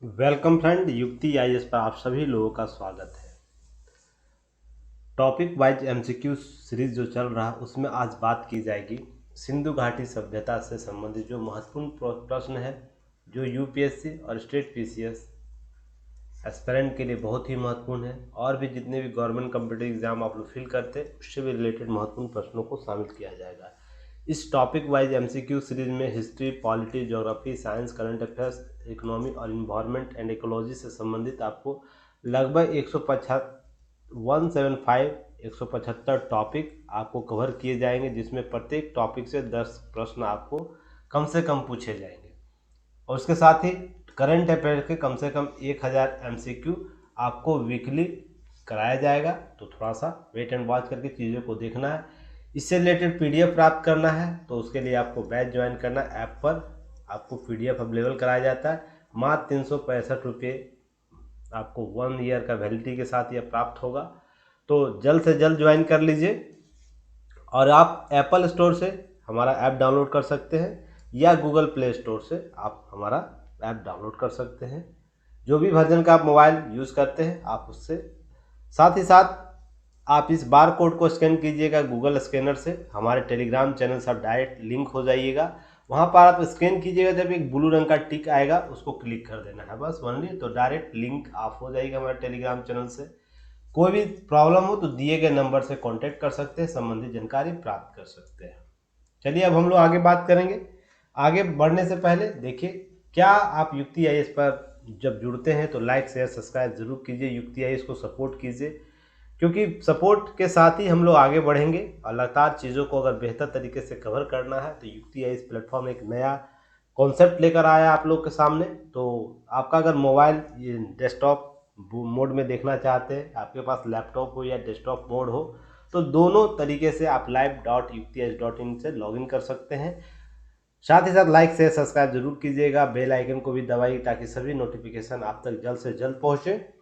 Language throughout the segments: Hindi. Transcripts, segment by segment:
वेलकम फ्रेंड, युक्ति आईएएस पर आप सभी लोगों का स्वागत है। टॉपिक वाइज एमसीक्यू सीरीज जो चल रहा है उसमें आज बात की जाएगी सिंधु घाटी सभ्यता से संबंधित जो महत्वपूर्ण प्रश्न है, जो यूपीएससी और स्टेट पीसीएस एस्पिरेंट के लिए बहुत ही महत्वपूर्ण है। और भी जितने भी गवर्नमेंट कॉम्पिटिटिव एग्जाम आप लोग फिल करते हैं उससे भी रिलेटेड महत्वपूर्ण प्रश्नों को शामिल किया जाएगा। इस टॉपिक वाइज एमसीक्यू सीरीज में history, polity, geography, science, current affairs, economy और इन्वायरमेंट एंड इकोलॉजी से संबंधित आपको लगभग 175 टॉपिक आपको कवर किए जाएंगे, जिसमें प्रत्येक टॉपिक से 10 प्रश्न आपको कम से कम पूछे जाएंगे। और उसके साथ ही करंट अफेयर के कम से कम 1000 एमसीक्यू आपको वीकली कराया जाएगा। तो थोड़ा सा वेट एंड वॉच करके चीज़ों को देखना है। इससे रिलेटेड पीडीएफ प्राप्त करना है तो उसके लिए आपको बैच ज्वाइन करना है। ऐप पर आपको पीडीएफ अवेलेबल कराया जाता है। मात्र 365 रुपये आपको 1 ईयर का वैलिडिटी के साथ यह प्राप्त होगा। तो जल्द से जल्द ज्वाइन कर लीजिए। और आप एप्पल स्टोर से हमारा ऐप डाउनलोड कर सकते हैं या गूगल प्ले स्टोर से आप हमारा ऐप डाउनलोड कर सकते हैं। जो भी वर्जन का आप मोबाइल यूज़ करते हैं आप उससे, साथ ही साथ आप इस बार कोड को स्कैन कीजिएगा गूगल स्कैनर से। हमारे टेलीग्राम चैनल से आप डायरेक्ट लिंक हो जाइएगा। वहाँ पर आप स्कैन कीजिएगा, जब एक ब्लू रंग का टिक आएगा उसको क्लिक कर देना है बस ओनली, तो डायरेक्ट लिंक आप हो जाएगा हमारे टेलीग्राम चैनल से। कोई भी प्रॉब्लम हो तो दिए गए नंबर से कांटेक्ट कर सकते हैं, संबंधित जानकारी प्राप्त कर सकते हैं। चलिए अब हम लोग आगे बात करेंगे। आगे बढ़ने से पहले देखिए, क्या आप युक्ति आईएएस पर जब जुड़ते हैं तो लाइक शेयर सब्सक्राइब जरूर कीजिए, युक्ति आईएएस को सपोर्ट कीजिए, क्योंकि सपोर्ट के साथ ही हम लोग आगे बढ़ेंगे। और लगातार चीज़ों को अगर बेहतर तरीके से कवर करना है तो युक्ति आईएएस प्लेटफॉर्म एक नया कॉन्सेप्ट लेकर आया आप लोग के सामने। तो आपका अगर मोबाइल ये डेस्कटॉप मोड में देखना चाहते हैं, आपके पास लैपटॉप हो या डेस्कटॉप मोड हो, तो दोनों तरीके से आप live.uktis.in से लॉगिन कर सकते हैं। साथ ही साथ लाइक शेयर सब्सक्राइब जरूर कीजिएगा, बेल आइकन को भी दबाइए ताकि सभी नोटिफिकेशन आप तक जल्द से जल्द पहुंचे।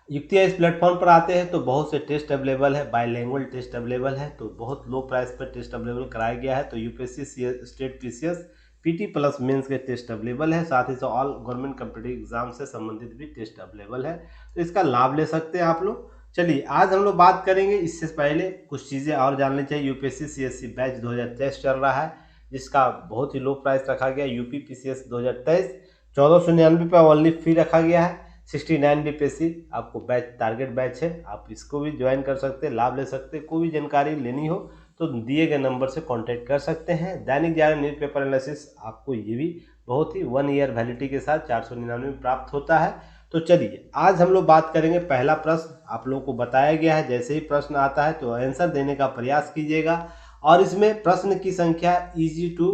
युक्ति इस प्लेटफॉर्म पर आते हैं तो बहुत से टेस्ट अवेलेबल है, बाईलैंग्वेज टेस्ट अवेलेबल है, तो बहुत लो प्राइस पर टेस्ट अवेलेबल कराया गया है। तो UPSC, state PCS, PT plus mains के टेस्ट अवेलेबल है। साथ ही साथ ऑल गवर्नमेंट कॉम्पिटिटिव एग्जाम से संबंधित भी टेस्ट अवेलेबल है, तो इसका लाभ ले सकते हैं आप लोग। चलिए आज हम लोग बात करेंगे, इससे पहले कुछ चीज़ें और जाननी चाहिए। यूपीएससी सीएससी बैच 2023 चल रहा है, जिसका बहुत ही लो प्राइस रखा गया। यूपी पीसीएस 2023 1499 पर ओनली फी रखा गया है। 69 बीपीएससी आपको बैच टारगेट बैच है, आप इसको भी ज्वाइन कर सकते हैं, लाभ ले सकते हैं। कोई भी जानकारी लेनी हो तो दिए गए नंबर से कांटेक्ट कर सकते हैं। दैनिक जागरण न्यूज़पेपर एनालिसिस आपको ये भी बहुत ही 1 ईयर वैलिडिटी के साथ 499 में प्राप्त होता है। तो चलिए आज हम लोग बात करेंगे। पहला प्रश्न आप लोगों को बताया गया है, जैसे ही प्रश्न आता है तो आंसर देने का प्रयास कीजिएगा। और इसमें प्रश्न की संख्या इजी टू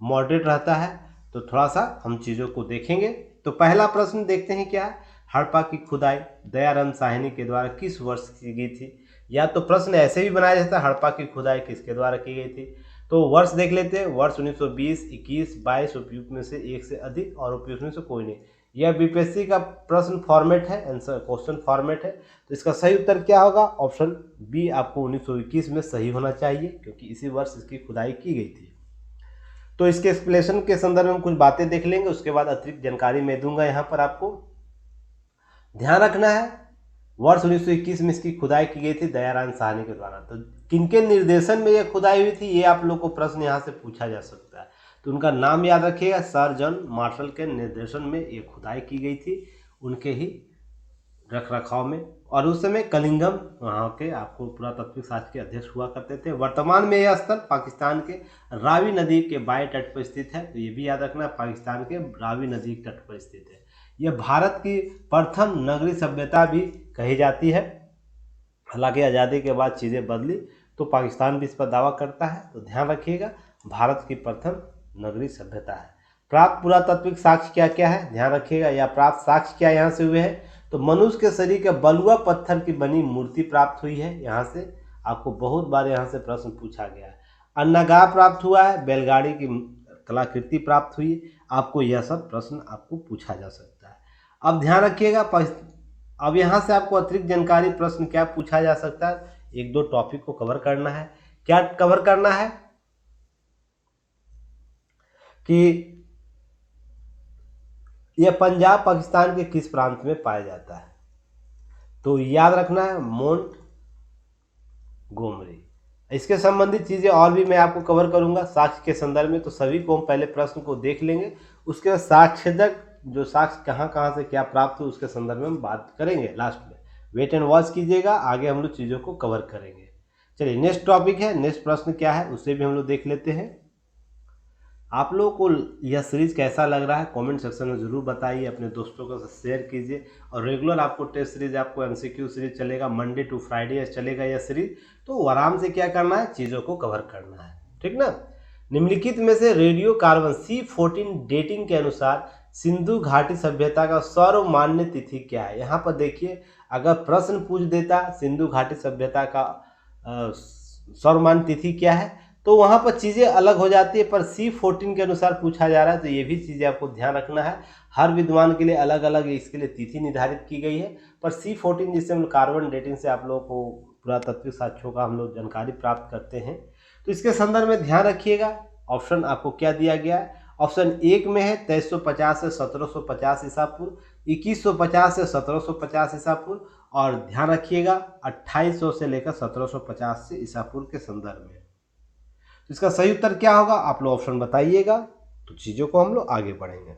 मॉडरेट रहता है, तो थोड़ा सा हम चीज़ों को देखेंगे। तो पहला प्रश्न देखते हैं क्या है। हड़प्पा की खुदाई दयाराम साहनी के द्वारा किस वर्ष की गई थी? या तो प्रश्न ऐसे भी बनाया जाता है, हड़प्पा की खुदाई किसके द्वारा की गई थी? तो वर्ष देख लेते हैं। वर्ष 1920, 21, 22 उपयुक्त में से एक से अधिक और उपयुक्त में से कोई नहीं। यह बीपीएससी का प्रश्न फॉर्मेट है, आंसर क्वेश्चन फॉर्मेट है। तो इसका सही उत्तर क्या होगा? ऑप्शन बी आपको 1921 में सही होना चाहिए, क्योंकि इसी वर्ष इसकी खुदाई की गई थी। तो इसके एक्सप्लेनेशन के संदर्भ में कुछ बातें देख लेंगे, उसके बाद अतिरिक्त जानकारी मैं दूंगा। यहाँ पर आपको ध्यान रखना है, वर्ष 1921 में इसकी खुदाई की गई थी दयाराम साहनी के द्वारा। तो किनके निर्देशन में यह खुदाई हुई थी, ये आप लोग को प्रश्न यहाँ से पूछा जा सकता है। तो उनका नाम याद रखिएगा, सर जॉन मार्शल के निर्देशन में ये खुदाई की गई थी, उनके ही रख रखाव में। और उस समय कलिंगम वहाँ के आपको पुरातात्विक शास्त्र के अध्यक्ष हुआ करते थे। वर्तमान में यह स्थल पाकिस्तान के रावी नदी के बाएं तट पर स्थित है। तो ये भी याद रखना, पाकिस्तान के रावी नदी के तट पर स्थित है। यह भारत की प्रथम नगरीय सभ्यता भी कही जाती है। हालांकि आज़ादी के बाद चीज़ें बदली तो पाकिस्तान भी इस पर दावा करता है। तो ध्यान रखिएगा, भारत की प्रथम नगरीय सभ्यता है। प्राप्त पुरातात्विक साक्ष्य क्या क्या है, ध्यान रखिएगा। या प्राप्त साक्ष्य क्या यहाँ से हुए हैं? तो मनुष्य के शरीर के बलुआ पत्थर की बनी मूर्ति प्राप्त हुई है। यहाँ से आपको बहुत बार यहाँ से प्रश्न पूछा गया है। अन्नगाह प्राप्त हुआ है, बैलगाड़ी की कलाकृति प्राप्त हुई। आपको यह सब प्रश्न आपको पूछा जा सकता है। अब ध्यान रखिएगा, अब यहाँ से आपको अतिरिक्त जानकारी प्रश्न क्या पूछा जा सकता है। एक दो टॉपिक को कवर करना है। क्या कवर करना है कि यह पंजाब पाकिस्तान के किस प्रांत में पाया जाता है? तो याद रखना है मोंट गोमरी। इसके संबंधित चीजें और भी मैं आपको कवर करूंगा साक्ष्य के संदर्भ में, तो सभी को हम पहले प्रश्न को देख लेंगे, उसके बाद साक्ष्यदक जो साक्ष्य कहाँ कहाँ से क्या प्राप्त हुआ उसके संदर्भ में हम बात करेंगे लास्ट में। वेट एंड वॉच कीजिएगा, आगे हम लोग चीजों को कवर करेंगे। चलिए नेक्स्ट टॉपिक है, नेक्स्ट प्रश्न क्या है उसे भी हम लोग देख लेते हैं। आप लोगों को यह सीरीज कैसा लग रहा है कमेंट सेक्शन में ज़रूर बताइए, अपने दोस्तों के साथ शेयर कीजिए। और रेगुलर आपको टेस्ट सीरीज, आपको एमसीक्यू सीरीज चलेगा, मंडे टू फ्राइडे चलेगा यह सीरीज। तो आराम से क्या करना है, चीज़ों को कवर करना है, ठीक ना। निम्नलिखित में से रेडियो कार्बन C14 डेटिंग के अनुसार सिंधु घाटी सभ्यता का सर्वमान्य तिथि क्या है? यहाँ पर देखिए, अगर प्रश्न पूछ देता सिंधु घाटी सभ्यता का सर्वमान्य तिथि क्या है, तो वहाँ पर चीज़ें अलग हो जाती है, पर C14 के अनुसार पूछा जा रहा है, तो ये भी चीज़ें आपको ध्यान रखना है। हर विद्वान के लिए अलग अलग इसके लिए तिथि निर्धारित की गई है, पर C14 जिससे हम लोग कार्बन डेटिंग से आप लोगों को पुरातात्विक साक्ष्यों का हम लोग जानकारी प्राप्त करते हैं, तो इसके संदर्भ में ध्यान रखिएगा। ऑप्शन आपको क्या दिया गया है? ऑप्शन 1 में है 2350 से 1750 ईसा पूर्व, 2150 से 1750 ईसा पूर्व, और ध्यान रखिएगा 2800 से लेकर 1750 से ईसा पूर्व के संदर्भ में। तो इसका सही उत्तर क्या होगा, आप लोग ऑप्शन बताइएगा, तो चीजों को हम लोग आगे बढ़ेंगे।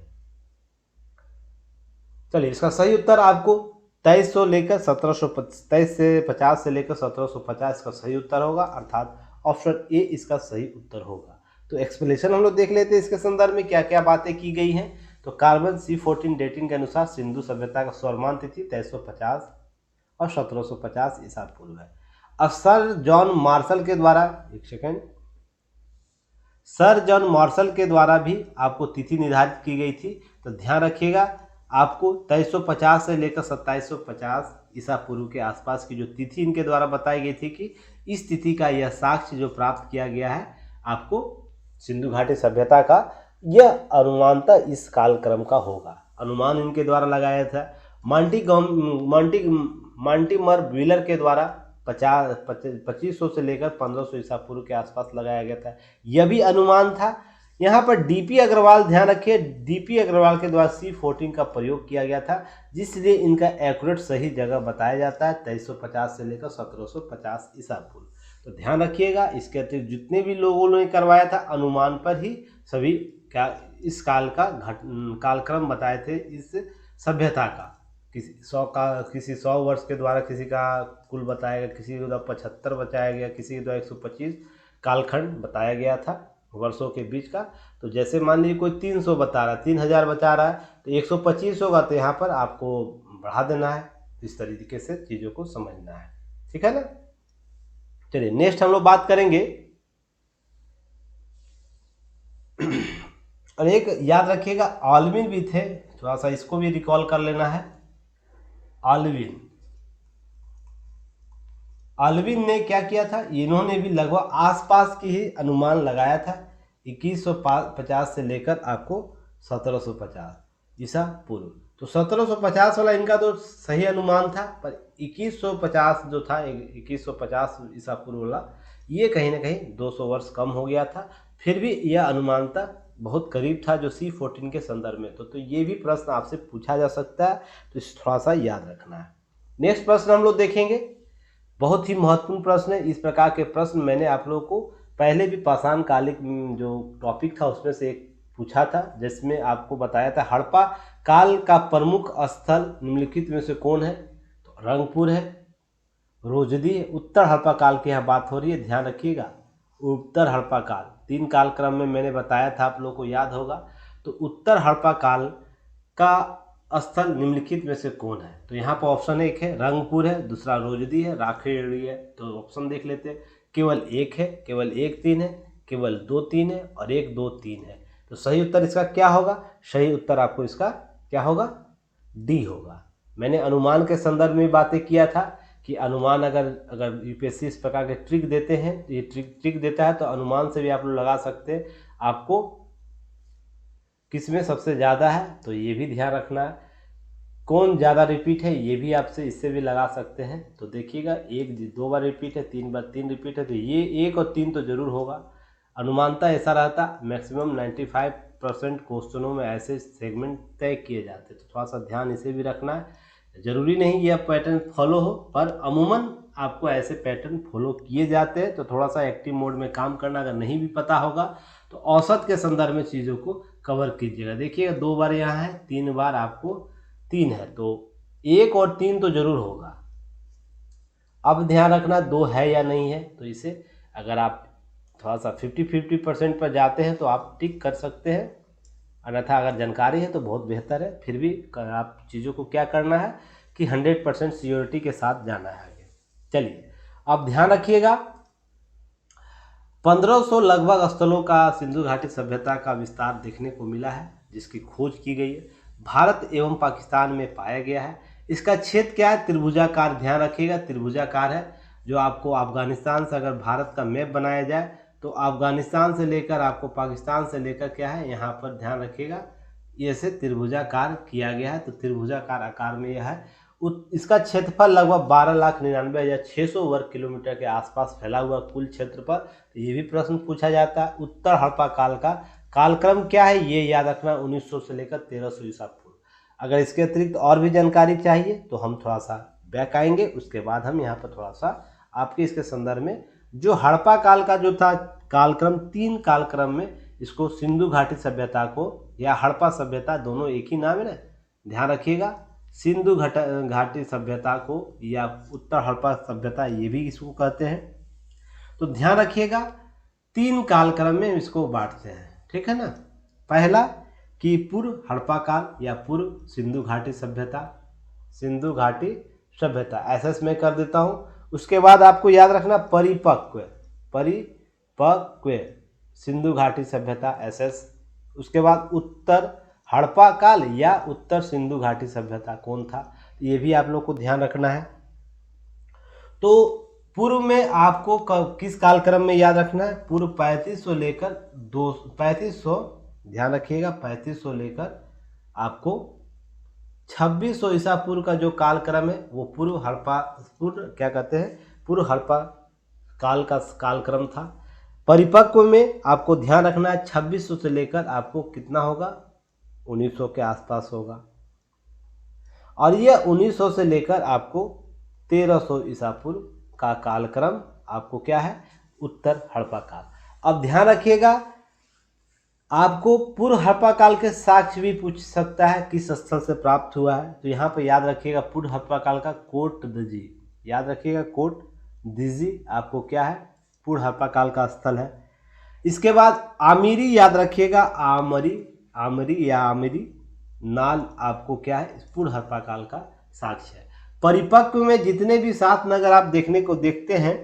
चलिए इसका सही उत्तर आपको 2300 लेकर 23 से 50 से लेकर 1750 का सही उत्तर होगा, अर्थात ऑप्शन ए इसका सही उत्तर होगा। तो एक्सप्लेनेशन हम लोग देख लेते हैं इसके संदर्भ में क्या क्या बातें की गई हैं। तो कार्बन C14 डेटिंग के अनुसार सिंधु सभ्यता का स्वर्मान तिथि 2350 और 1750 ईसा पूर्व है। अब सर जॉन मार्शल के द्वारा, एक सेकेंड, सर जॉन मार्शल के द्वारा भी आपको तिथि निर्धारित की गई थी। तो ध्यान रखिएगा, आपको 2350 से लेकर 2750 ईसा पूर्व के आसपास की जो तिथि इनके द्वारा बताई गई थी कि इस तिथि का यह साक्ष्य जो प्राप्त किया गया है आपको सिंधु घाटी सभ्यता का, यह अनुमानतः इस कालक्रम का होगा। अनुमान इनके द्वारा लगाया था। मॉन्टिमर व्हीलर के द्वारा 2500 से लेकर 1500 ईसा पूर्व के आसपास लगाया गया था, यह भी अनुमान था। यहाँ पर डीपी अग्रवाल, ध्यान रखिए, डीपी अग्रवाल के द्वारा C14 का प्रयोग किया गया था, जिसलिए इनका एक्यूरेट सही जगह बताया जाता है 2350 से लेकर 1750 ईसा पूर्व। तो ध्यान रखिएगा, इसके अतिरिक्त जितने भी लोगों ने करवाया था अनुमान पर ही सभी क्या इस काल का कालक्रम बताए थे इस सभ्यता का। किसी 100 वर्ष के द्वारा किसी का कुल बताया गया, किसी के द्वारा 75 बताया गया, किसी के द्वारा 125 कालखंड बताया गया था वर्षों के बीच का। तो जैसे मान लीजिए कोई 300 बता रहा है, 3000 बता रहा है, तो 125 होगा, तो यहाँ पर आपको बढ़ा देना है। इस तरीके से चीज़ों को समझना है, ठीक है ना। चलिए नेक्स्ट हम लोग बात करेंगे, और एक याद रखिएगा ऑल्विन भी थे, थोड़ा सा इसको भी रिकॉल कर लेना है। ऑल्विन ने क्या किया था, इन्होंने भी लगभग आसपास की ही अनुमान लगाया था, 2150 से लेकर आपको 1750 ईसा पूर्व। तो 1750 वाला इनका तो सही अनुमान था, पर 2150 जो था, 2150 ईसा पूर्व वाला, ये कहीं ना कहीं 200 वर्ष कम हो गया था। फिर भी यह अनुमानता बहुत करीब था जो C14 के संदर्भ में। तो ये भी प्रश्न आपसे पूछा जा सकता है, तो इस थोड़ा सा याद रखना है। नेक्स्ट प्रश्न हम लोग देखेंगे, बहुत ही महत्वपूर्ण प्रश्न है। इस प्रकार के प्रश्न मैंने आप लोगों को पहले भी पाषाण कालिक जो टॉपिक था उसमें से एक पूछा था, जिसमें आपको बताया था हड़प्पा काल का प्रमुख स्थल निम्नलिखित में से कौन है? तो रंगपुर है, रोजदी है। उत्तर हड़प्पा काल की यहाँ बात हो रही है, ध्यान रखिएगा। उत्तर हड़प्पा काल 3 कालक्रम में मैंने बताया था, आप लोगों को याद होगा। तो उत्तर हड़प्पा काल का स्थल निम्नलिखित में से कौन है? तो यहाँ पर ऑप्शन 1 है रंगपुर है, दूसरा रोजदी है, राखेड़ी है। तो ऑप्शन देख लेते हैं, केवल 1 है, केवल 1 3 है, केवल 2 3 है, और 1 2 3 है। तो सही उत्तर इसका क्या होगा? सही उत्तर आपको इसका क्या होगा? डी होगा। मैंने अनुमान के संदर्भ में बातें किया था कि अनुमान अगर यूपीएससी इस प्रकार के ट्रिक देते हैं, ये ट्रिक देता है, तो अनुमान से भी आप लोग लगा सकते हैं आपको किस में सबसे ज़्यादा है। तो ये भी ध्यान रखना है, कौन ज़्यादा रिपीट है, ये भी आपसे इससे भी लगा सकते हैं। तो देखिएगा, 1 2 बार रिपीट है, 3 बार 3 रिपीट है, तो ये 1 और 3 तो जरूर होगा। अनुमानता ऐसा रहता मैक्सिमम 50% क्वेश्चनों में ऐसे सेगमेंट तय किए जाते हैं, तो थोड़ा सा ध्यान इसे भी रखना है। जरूरी नहीं यह पैटर्न फॉलो हो, पर अमूमन आपको ऐसे पैटर्न फॉलो किए जाते हैं। तो थोड़ा सा एक्टिव मोड में काम करना, अगर नहीं भी पता होगा तो औसत के संदर्भ में चीज़ों को कवर कीजिएगा। देखिएगा 2 बार यहाँ है, 3 बार आपको 3 है, तो 1 और 3 तो जरूर होगा। अब ध्यान रखना 2 है या नहीं है, तो इसे अगर आप थोड़ा सा 50-50% पर जाते हैं तो आप टिक कर सकते हैं, अन्यथा अगर जानकारी है तो बहुत बेहतर है। फिर भी आप चीज़ों को क्या करना है कि 100% सियोरिटी के साथ जाना है आगे। चलिए अब ध्यान रखिएगा, 1500 लगभग स्थलों का सिंधु घाटी सभ्यता का विस्तार देखने को मिला है, जिसकी खोज की गई है, भारत एवं पाकिस्तान में पाया गया है। इसका क्षेत्र क्या है? त्रिभुजाकार। ध्यान रखिएगा त्रिभुजाकार है, जो आपको अफगानिस्तान से अगर भारत का मैप बनाया जाए तो अफगानिस्तान से लेकर आपको पाकिस्तान से लेकर क्या है यहाँ पर ध्यान रखिएगा, ये से त्रिभुजाकार किया गया है। तो त्रिभुजाकार आकार में यह है। इसका क्षेत्रफल लगभग 12,99,600 वर्ग किलोमीटर के आसपास फैला हुआ कुल क्षेत्र पर। तो ये भी प्रश्न पूछा जाता है। उत्तर हड़प्पा काल का कालक्रम क्या है, ये याद रखना, 1900 से लेकर 1300 ईसा पूर्व। अगर इसके अतिरिक्त और भी जानकारी चाहिए तो हम थोड़ा सा बैक आएंगे, उसके बाद हम यहाँ पर थोड़ा सा आपके इसके संदर्भ में जो हड़प्पा काल का जो था कालक्रम, 3 कालक्रम में इसको सिंधु घाटी सभ्यता को या हड़प्पा सभ्यता, दोनों एक ही नाम है ना, ध्यान रखिएगा। सिंधु घाटी सभ्यता को या उत्तर हड़प्पा सभ्यता ये भी इसको कहते हैं। तो ध्यान रखिएगा 3 कालक्रम में इसको बांटते हैं, ठीक है ना। पहला कि पूर्व हड़प्पा काल या पूर्व सिंधु घाटी सभ्यता, सिंधु घाटी सभ्यता एसएस में कर देता हूँ। उसके बाद आपको याद रखना परिपक्व, परिपक्व सिंधु घाटी सभ्यता एसएस। उसके बाद उत्तर हड़प्पा काल या उत्तर सिंधु घाटी सभ्यता कौन था, ये भी आप लोग को ध्यान रखना है। तो पूर्व में आपको किस कालक्रम में याद रखना है, पूर्व 3500 लेकर 3500, ध्यान रखिएगा 3500 लेकर आपको 2600 ईसा पूर्व का जो कालक्रम है वो पूर्व हड़प्पा, पूर्व क्या कहते हैं, पूर्व हड़प्पा काल का कालक्रम था। परिपक्व में आपको ध्यान रखना है 2600 से लेकर आपको कितना होगा, 1900 के आसपास होगा। और यह 1900 से लेकर आपको 1300 ईसा पूर्व का कालक्रम आपको क्या है, उत्तर हड़प्पा काल। अब ध्यान रखिएगा आपको पूर्व हड़प्पा काल के साक्ष्य भी पूछ सकता है, किस स्थल से प्राप्त हुआ है। तो यहाँ पर याद रखिएगा पूर्व हड़प्पा काल का कोट दजी, याद रखिएगा कोट दजी आपको क्या है, पूर्व हड़प्पा काल का स्थल है। इसके बाद आमिरी, याद रखिएगा आमरी, आमरी या आमिरी नाल आपको क्या है, पूर्व हड़प्पा काल का साक्ष्य है। परिपक्व में जितने भी 7 नगर आप देखने को देखते हैं,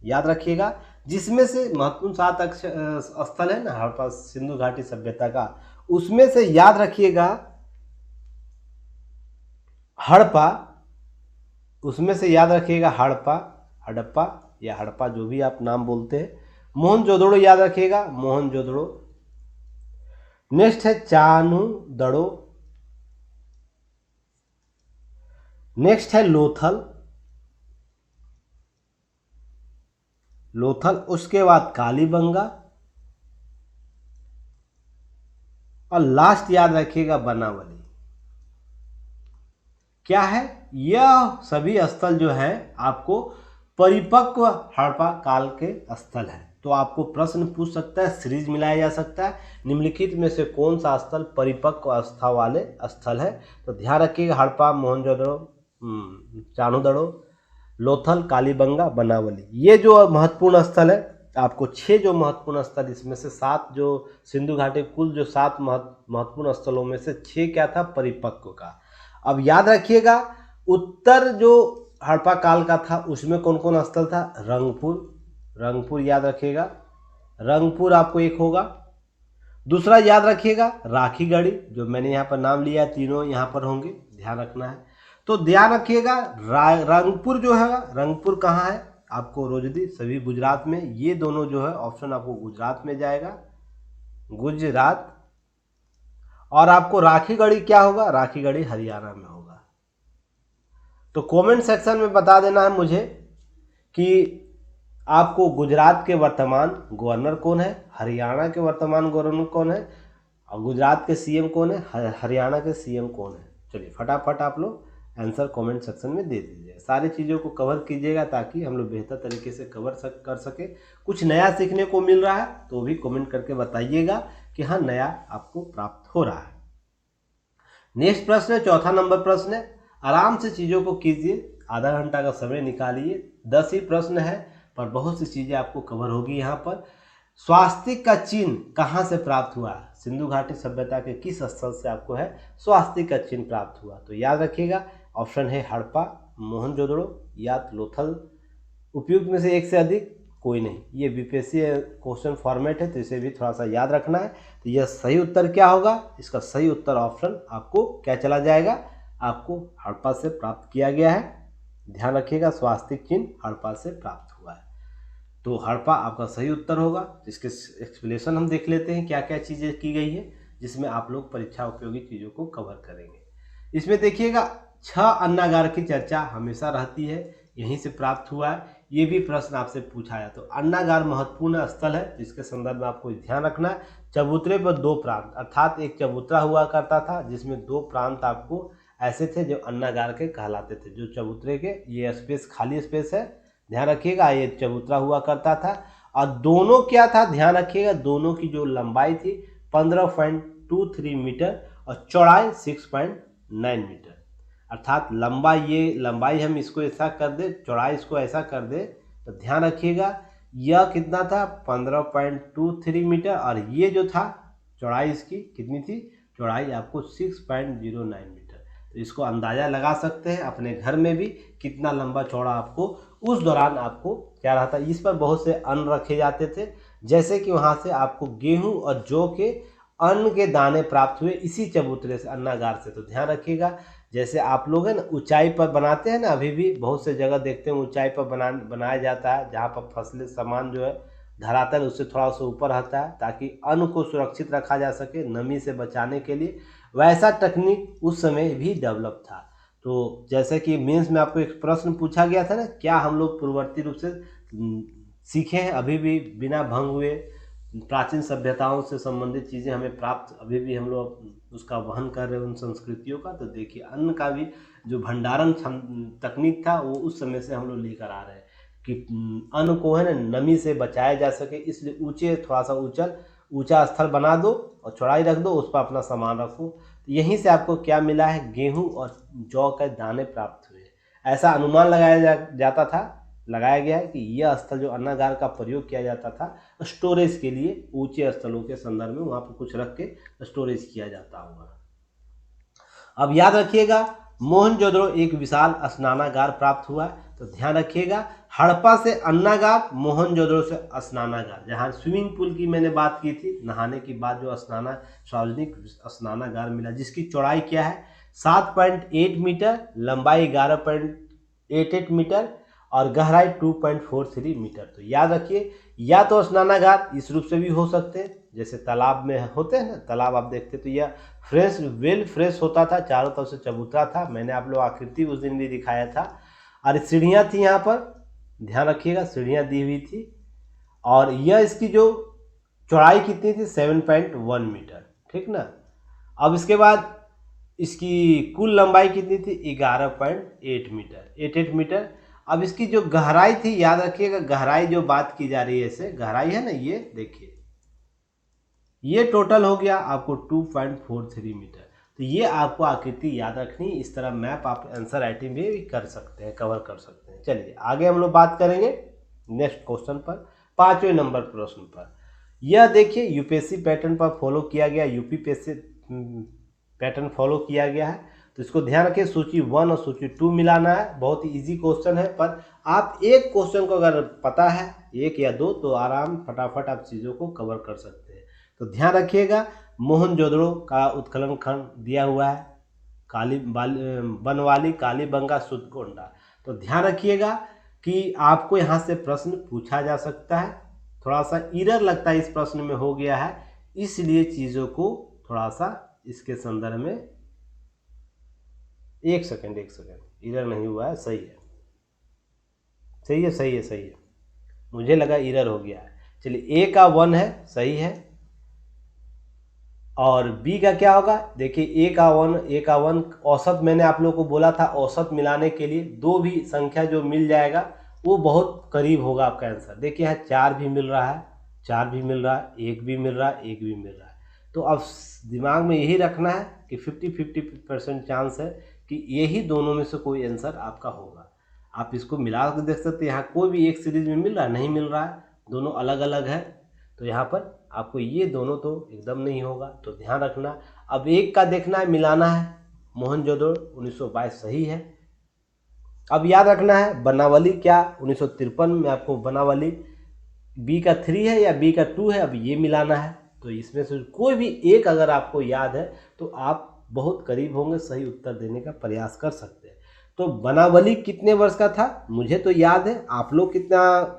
याद रखिएगा, जिसमें से महत्वपूर्ण 7 स्थल है ना हड़प्पा सिंधु घाटी सभ्यता का, उसमें से याद रखिएगा हड़प्पा, उसमें से याद रखिएगा हड़प्पा, हड़प्पा या हड़प्पा जो भी आप नाम बोलते हैं। मोहनजोदड़ो याद रखिएगा, मोहनजोदड़ो। नेक्स्ट है चानुदड़ो, नेक्स्ट है लोथल, लोथल। उसके बाद कालीबंगा और लास्ट याद रखिएगा बनावली। क्या है, यह सभी स्थल जो है आपको परिपक्व हड़प्पा काल के स्थल है। तो आपको प्रश्न पूछ सकता है, सीरीज मिलाया जा सकता है, निम्नलिखित में से कौन सा स्थल परिपक्व अवस्था वाले स्थल है। तो ध्यान रखिएगा हड़प्पा, मोहनजोदड़ो, चानुदड़ो, लोथल, कालीबंगा, बनावली, ये जो महत्वपूर्ण स्थल है। आपको 6 जो महत्वपूर्ण स्थल, इसमें से 7 जो सिंधु घाटी, कुल जो 7 महत्वपूर्ण स्थलों में से 6 क्या था, परिपक्व का। अब याद रखिएगा उत्तर जो हड़प्पा काल का था उसमें कौन कौन स्थल था, रंगपुर, रंगपुर याद रखिएगा, रंगपुर आपको एक होगा। दूसरा याद रखिएगा राखीगढ़ी, जो मैंने यहाँ पर नाम लिया, तीनों यहाँ पर होंगे, ध्यान रखना है। तो ध्यान रखिएगा रंगपुर जो है, रंगपुर कहाँ है, आपको रोजदी, सभी गुजरात में। ये दोनों जो है ऑप्शन आपको गुजरात में जाएगा, गुजरात। और आपको राखीगढ़ी क्या होगा, राखीगढ़ी हरियाणा में होगा। तो कमेंट सेक्शन में बता देना है मुझे कि आपको गुजरात के वर्तमान गवर्नर कौन है, हरियाणा के वर्तमान गवर्नर कौन है, और गुजरात के सीएम कौन है, हरियाणा के सीएम कौन है। चलिए फटाफट आप लोग आंसर कमेंट सेक्शन में दे दीजिए। सारी चीज़ों को कवर कीजिएगा ताकि हम लोग बेहतर तरीके से कर सके। कुछ नया सीखने को मिल रहा है तो भी कमेंट करके बताइएगा कि हाँ नया आपको प्राप्त हो रहा है। नेक्स्ट प्रश्न है, चौथा नंबर प्रश्न है, आराम से चीज़ों को कीजिए, आधा घंटा का समय निकालिए। 10 ही प्रश्न है पर बहुत सी चीज़ें आपको कवर होगी यहाँ पर। स्वास्तिक का चिन्ह कहाँ से प्राप्त हुआ? सिंधु घाटी सभ्यता के किस स्थल से आपको है स्वास्तिक का चिन्ह प्राप्त हुआ? तो याद रखिएगा ऑप्शन है हड़प्पा, मोहनजोदड़ो या लोथल। उपयुक्त में से एक से अधिक कोई नहीं। ये बीपीएससी क्वेश्चन फॉर्मेट है तो इसे भी थोड़ा सा याद रखना है। तो यह सही उत्तर क्या होगा? इसका सही उत्तर ऑप्शन आपको क्या चला जाएगा, आपको हड़प्पा से प्राप्त किया गया है। ध्यान रखिएगा स्वास्तिक चिन्ह हड़प्पा से प्राप्त हुआ है, तो हड़प्पा आपका सही उत्तर होगा। इसके एक्सप्लेनेशन हम देख लेते हैं क्या क्या चीज़ें की गई है जिसमें आप लोग परीक्षा उपयोगी चीज़ों को कवर करेंगे। इसमें देखिएगा 6 अन्नागार की चर्चा हमेशा रहती है, यहीं से प्राप्त हुआ है। ये भी प्रश्न आपसे पूछा है। तो अन्नागार महत्वपूर्ण स्थल है जिसके संदर्भ में आपको ध्यान रखना है। चबूतरे पर 2 प्रांत, अर्थात एक चबूतरा हुआ करता था जिसमें 2 प्रांत आपको ऐसे थे जो अन्नागार के कहलाते थे। जो चबूतरे के ये स्पेस खाली स्पेस है, ध्यान रखिएगा, ये चबूतरा हुआ करता था। और दोनों क्या था, ध्यान रखिएगा, दोनों की जो लंबाई थी 15.23 मीटर और चौड़ाई 6.9 मीटर। अर्थात लंबाई हम इसको ऐसा कर दे, चौड़ाई इसको ऐसा कर दे, तो ध्यान रखिएगा यह कितना था 15.23 मीटर और ये जो था चौड़ाई इसकी कितनी थी, चौड़ाई आपको 6.09 मीटर। तो इसको अंदाज़ा लगा सकते हैं अपने घर में भी कितना लंबा चौड़ा आपको उस दौरान आपको क्या रहा था। इस पर बहुत से अन्न रखे जाते थे, जैसे कि वहाँ से आपको गेहूं और जौ के अन्न के दाने प्राप्त हुए इसी चबूतरे से, अन्नागार से। तो ध्यान रखिएगा जैसे आप लोग हैं ना ऊंचाई पर बनाते हैं ना, अभी भी बहुत से जगह देखते हैं ऊंचाई पर बनाया जाता है जहाँ पर फसलें सामान जो है धरातल उससे थोड़ा सा ऊपर रहता है ताकि अन्न को सुरक्षित रखा जा सके नमी से बचाने के लिए। वैसा तकनीक उस समय भी डेवलप था। तो जैसे कि मेंस में आपको एक प्रश्न पूछा गया था ना, क्या हम लोग पूर्ववर्ती रूप से सीखे हैं अभी भी बिना भंग हुए, प्राचीन सभ्यताओं से संबंधित चीज़ें हमें प्राप्त अभी भी हम लोग उसका वहन कर रहे हैं उन संस्कृतियों का। तो देखिए अन्न का भी जो भंडारण तकनीक था वो उस समय से हम लोग लेकर आ रहे हैं कि अन्न को है ना नमी से बचाया जा सके, इसलिए ऊंचे थोड़ा सा ऊंचा स्थल बना दो और चौड़ाई रख दो, उस पर अपना सामान रखो। तो यहीं से आपको क्या मिला है, गेहूं और जौ के दाने प्राप्त हुए। ऐसा अनुमान लगाया गया है कि यह स्थल जो अन्नागार का प्रयोग किया जाता था स्टोरेज के लिए, ऊंचे स्थलों के संदर्भ में वहाँ पर कुछ रख के स्टोरेज किया जाता होगा। अब याद रखिएगा मोहनजोदड़ो एक विशाल स्नानागार प्राप्त हुआ। तो ध्यान रखिएगा हड़प्पा से अन्नागार, मोहनजोदड़ो से स्नानागार। जहाँ स्विमिंग पूल की मैंने बात की थी, नहाने के बाद जो सार्वजनिक स्नानागार मिला जिसकी चौड़ाई क्या है 7.8 मीटर, लंबाई 11.88 मीटर और गहराई 2.43 मीटर। तो याद रखिए या तो स्नानागार इस रूप से भी हो सकते हैं जैसे तालाब में होते हैं ना, तालाब आप देखते तो यह फ्रेश होता था, चारों तरफ से चबूतरा था, मैंने आप लोग आकृति उस दिन भी दिखाया था। और सीढ़ियाँ थी यहाँ पर, ध्यान रखिएगा सीढ़ियाँ दी हुई थी। और यह इसकी जो चौड़ाई कितनी थी 7.1 मीटर, ठीक ना। अब इसके बाद इसकी कुल लंबाई कितनी थी 11.8 मीटर, 88 मीटर। अब इसकी जो गहराई थी, याद रखिएगा गहराई जो बात की जा रही है, ऐसे गहराई है ना, ये देखिए ये टोटल हो गया आपको 2.43 मीटर। तो ये आपको आकृति याद रखनी, इस तरह मैप आप आंसर राइटिंग भी कर सकते हैं, कवर कर सकते हैं। चलिए आगे हम लोग बात करेंगे नेक्स्ट क्वेश्चन पर, 5वें नंबर प्रश्न पर। यह देखिए यूपीएससी पैटर्न पर फॉलो किया गया, यूपीपीएससी पैटर्न फॉलो किया गया है। तो इसको ध्यान रखिए सूची 1 और सूची 2 मिलाना है। बहुत ही इजी क्वेश्चन है, पर आप एक क्वेश्चन को अगर पता है एक या दो तो आराम फटाफट आप चीज़ों को कवर कर सकते हैं। तो ध्यान रखिएगा मोहनजोदड़ो का उत्खनन खंड दिया हुआ है, बनवाली, कालीबंगा, सुदकोंडा। तो ध्यान रखिएगा कि आपको यहाँ से प्रश्न पूछा जा सकता है। थोड़ा सा इरर लगता है इस प्रश्न में हो गया है, इसलिए चीज़ों को थोड़ा सा इसके संदर्भ में एक सेकंड इरर नहीं हुआ है, सही है, मुझे लगा इरर हो गया है। चलिए ए का 1 है, सही है। और बी का क्या होगा, देखिए ए का वन औसत मैंने आप लोगों को बोला था, औसत मिलाने के लिए दो भी संख्या जो मिल जाएगा वो बहुत करीब होगा आपका आंसर। देखिए यहाँ 4 भी मिल रहा है, 4 भी मिल रहा है, 1 भी मिल रहा है, 1 भी मिल रहा है। तो अब दिमाग में यही रखना है कि 50-50% चांस है कि यही दोनों में से कोई आंसर आपका होगा। आप इसको मिला कर देख सकते हैं, यहाँ कोई भी एक सीरीज में मिल रहा है, नहीं मिल रहा है, दोनों अलग अलग है। तो यहाँ पर आपको ये दोनों तो एकदम नहीं होगा, तो ध्यान रखना। अब एक का देखना है, मिलाना है, मोहनजोदड़ो 1922 सही है। अब याद रखना है बनावली क्या 1953 में आपको बनावली बी का 3 है या बी का 2 है, अब ये मिलाना है। तो इसमें से कोई भी एक अगर आपको याद है तो आप बहुत करीब होंगे, सही उत्तर देने का प्रयास कर सकते हैं। तो बनावली कितने वर्ष का था, मुझे तो याद है, आप लोग कितना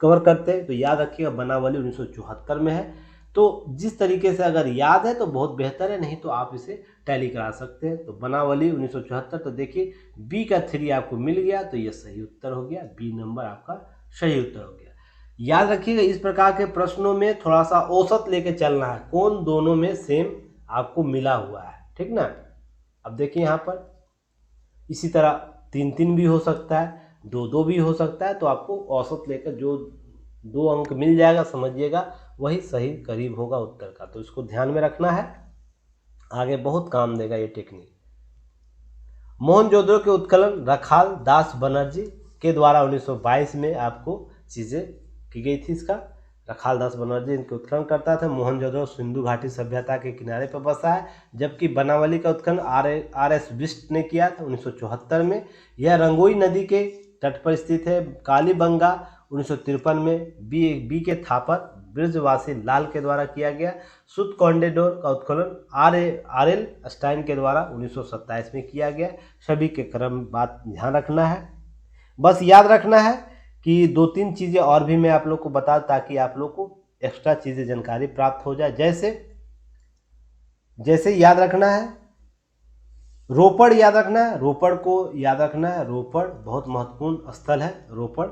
कवर करते हैं तो याद रखिएगा बनावली 1974 में है। तो जिस तरीके से अगर याद है तो बहुत बेहतर है, नहीं तो आप इसे टैली करा सकते हैं। तो बनावली 1974, तो देखिए बी का 3 आपको मिल गया, तो ये सही उत्तर हो गया, बी नंबर आपका सही उत्तर हो गया। याद रखिएगा इस प्रकार के प्रश्नों में थोड़ा सा औसत लेके चलना है, कौन दोनों में सेम आपको मिला हुआ है, ठीक ना। अब देखिए यहाँ पर इसी तरह 3-3 भी हो सकता है, 2-2 भी हो सकता है, तो आपको औसत लेकर जो 2 अंक मिल जाएगा समझिएगा वही सही करीब होगा उत्तर का। तो इसको ध्यान में रखना है, आगे बहुत काम देगा ये टेक्निक। मोहनजोदड़ो के उत्खनन रखाल दास बनर्जी के द्वारा 1922 में आपको चीज़ें की गई थी। इसका रखाल दास बनर्जी इनके उत्खनन करता था। मोहनजोदड़ो सिंधु घाटी सभ्यता के किनारे पर बसा है, जबकि बनावली का उत्खनन आर एस बिष्ट ने किया था 1974 में। यह रंगोई नदी के तट पर स्थित है। कालीबंगा 1953 में बी के थापर ब्रजवासी लाल के द्वारा किया गया। सुत कॉन्डेडोर का उत्खनन आर एल स्टाइन के द्वारा 1927 में किया गया। सभी के क्रम बात ध्यान रखना है। बस याद रखना है कि 2-3 चीज़ें और भी मैं आप लोग को बता, ताकि आप लोग को एक्स्ट्रा चीज़ें जानकारी प्राप्त हो जाए। जैसे याद रखना है, रोपड़ याद रखना है, रोपड़ को याद रखना है, रोपड़ बहुत महत्वपूर्ण स्थल है रोपड़।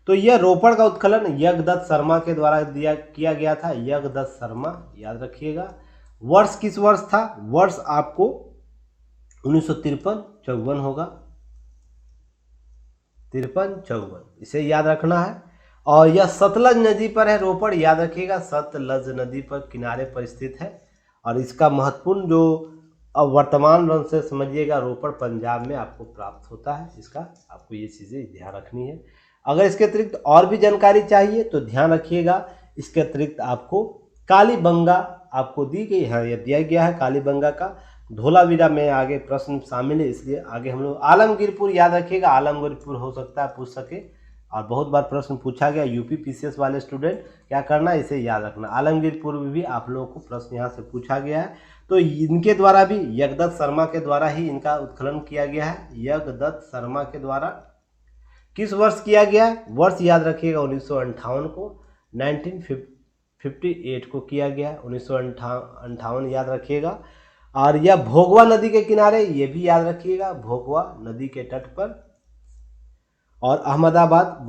तो यह रोपड़ का उत्खनन यज्ञदत्त शर्मा के द्वारा किया गया था, यज्ञदत्त शर्मा याद रखिएगा। वर्ष किस वर्ष था, वर्ष आपको 1953-54 होगा, 53-54 इसे याद रखना है। और यह सतलज नदी पर है रोपड़, याद रखिएगा सतलज नदी पर किनारे पर स्थित है। और इसका महत्वपूर्ण जो अब वर्तमान रन से समझिएगा, रोपड़ पंजाब में आपको प्राप्त होता है। इसका आपको ये चीज़ें ध्यान रखनी है। अगर इसके अतिरिक्त और भी जानकारी चाहिए तो ध्यान रखिएगा, इसके अतिरिक्त आपको कालीबंगा आपको दी गई है, यह दिया गया है कालीबंगा का। धोलावीरा में आगे प्रश्न शामिल है, इसलिए आगे हम लोग आलमगीरपुर याद रखिएगा, आलमगीरपुर हो सकता है पूछ सके, और बहुत बार प्रश्न पूछा गया यूपी पीसीएस वाले स्टूडेंट क्या करना है, इसे याद रखना। आलमगीरपुर में भी आप लोगों को प्रश्न यहाँ से पूछा गया है। तो इनके द्वारा भी यज्ञदत्त शर्मा के द्वारा ही इनका उत्खनन किया गया है। यज्ञदत्त शर्मा के द्वारा किस वर्ष किया गया, वर्ष याद रखिएगा 1958 को, 1958 को किया गया, 1958 याद रखिएगा। और यह भोगवा नदी के किनारे, ये भी याद रखिएगा, भोगवा नदी के तट पर। और अहमदाबाद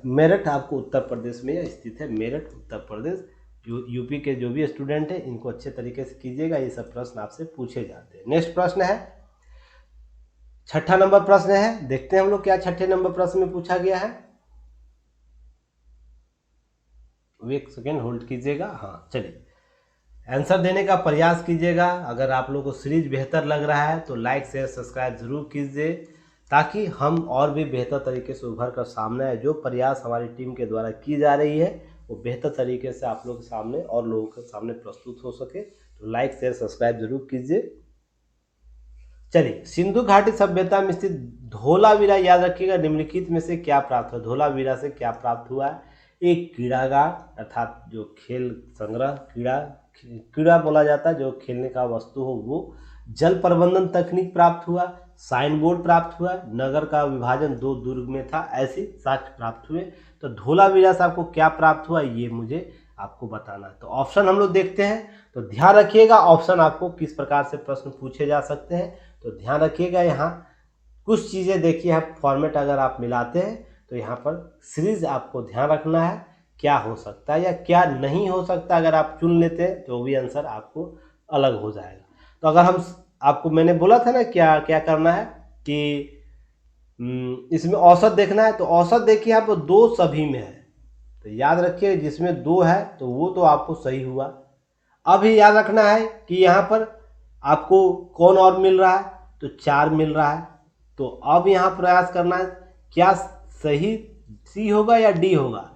मेरठ आपको उत्तर प्रदेश में स्थित है, मेरठ उत्तर प्रदेश। यूपी के जो भी स्टूडेंट हैं इनको अच्छे तरीके से कीजिएगा, ये सब प्रश्न आपसे पूछे जाते हैं। नेक्स्ट प्रश्न है, 6ठा नंबर प्रश्न है, देखते हैं हम लोग क्या 6ठे नंबर प्रश्न में पूछा गया है। एक सेकेंड होल्ड कीजिएगा। हाँ चलिए, आंसर देने का प्रयास कीजिएगा। अगर आप लोगों को सीरीज बेहतर लग रहा है तो लाइक शेयर सब्सक्राइब जरूर कीजिए, ताकि हम और भी बेहतर तरीके से उभर कर सामने आए। जो प्रयास हमारी टीम के द्वारा की जा रही है वो बेहतर तरीके से आप लोगों के सामने और लोगों के सामने प्रस्तुत हो सके। तो लाइक शेयर सब्सक्राइब जरूर कीजिए। चलिए, सिंधु घाटी सभ्यता में स्थित धोलावीरा याद रखिएगा, निम्नलिखित में से क्या प्राप्त हुआ, धोलावीरा से क्या प्राप्त हुआ है। एक क्रीड़ागार अर्थात जो खेल संग्रह, क्रीड़ा बोला जाता है, जो खेलने का वस्तु हो वो। जल प्रबंधन तकनीक प्राप्त हुआ, साइन बोर्ड प्राप्त हुआ, नगर का विभाजन 2 दुर्ग में था, ऐसे साक्ष्य प्राप्त हुए। तो धोलावीरा से आपको क्या प्राप्त हुआ ये मुझे आपको बताना है। तो ऑप्शन हम लोग देखते हैं, तो ध्यान रखिएगा ऑप्शन आपको किस प्रकार से प्रश्न पूछे जा सकते हैं। तो ध्यान रखिएगा, यहाँ कुछ चीज़ें देखिए, यहाँ फॉर्मेट अगर आप मिलाते हैं तो यहाँ पर सीरीज आपको ध्यान रखना है क्या हो सकता है या क्या नहीं हो सकता। अगर आप चुन लेते हैं तो भी आंसर आपको अलग हो जाएगा। तो अगर हम आपको मैंने बोला था ना क्या क्या करना है कि इसमें औसत देखना है, तो औसत देखिए आप दो सभी में है, तो याद रखिए जिसमें दो है तो वो तो आपको सही हुआ। अब ये याद रखना है कि यहाँ पर आपको कौन और मिल रहा है, तो 4 मिल रहा है। तो अब यहाँ प्रयास करना है क्या सही सी होगा या डी होगा।